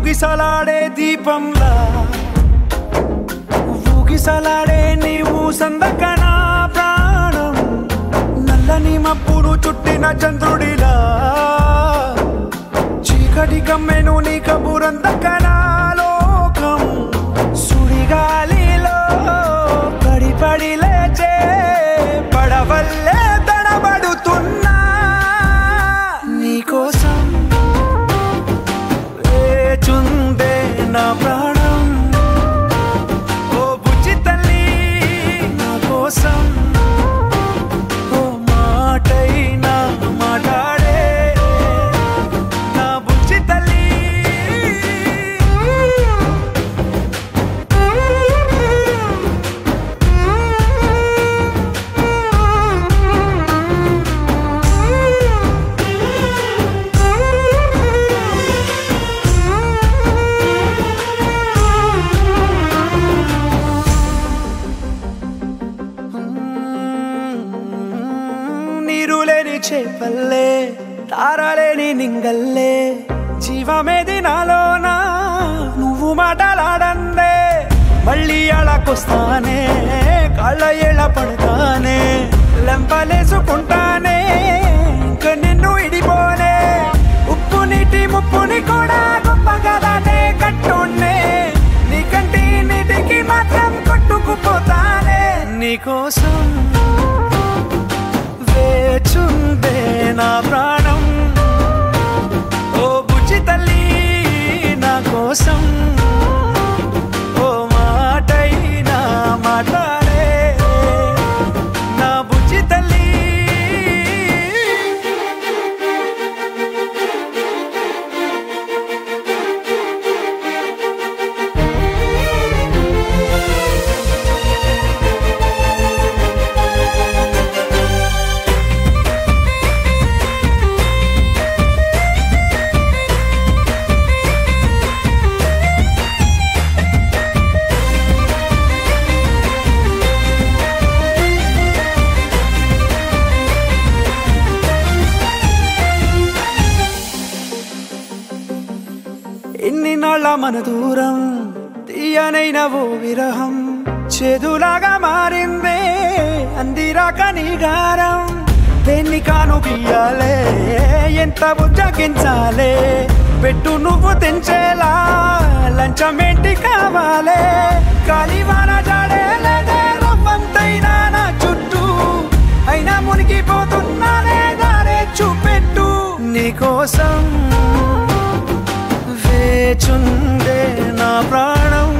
ఊగిసలాడే దీపంలా ఊగిసలాడే నీవు సందకన ప్రాణం నల్లని మబ్బును చుట్టిన చంద్రుడిలా చీకటి కమ్మెను నీ కబురందకన లోకం సుడిగాలిలో పడి లేచే పడవల్లే తడబడుతున్నా నీకోసం వేచుందే నా ప్రాణం ఓ బుజ్జి తల్లి నా కోసం ఓ మాటైనా మాట్లాడే నా బుజ్జి తల్లి చేపల్లే తారలేని నింగల్లే జీవమేది నాలోనా నువ్వు మాటలాడందే మళ్ళీ అళకొస్తానే కాళ్ళ ఏళ్ళ పడతానే లెంపలేసుకుంటానే ఇంక నిన్ను ఇడిపోనే ఉప్పు నీటి ముప్పుని కూడా గొప్పగా దాటే కట్టునే నీ కంటి నీటికి మాత్రం కొట్టుకుపోతానే నీకోసం వేచుందే నా ప్రాణం ఓ బుజ్జి తల్లి నా కోసం ఓ మాటైనా మాట్లాడే నా బుజ్జి తల్లి ఎన్ని నాళ్ళ మన దూరం తీయనైన ఓ విరహం చేదులాగా మారిందే అందిరాక నీ గారం దేన్ని కాను బియ్యాలే ఎంత బుజ్జగించాలే పెట్టు నువ్వు తెంచేలా లంచమేంటి కావాలే కాలివాన జాడేలేదే రవ్వంతైనా నా చుట్టూ అయినా మునిగిపోతున్నానే దారే చూపెట్టు నీకోసం వేచుందే నా ప్రాణం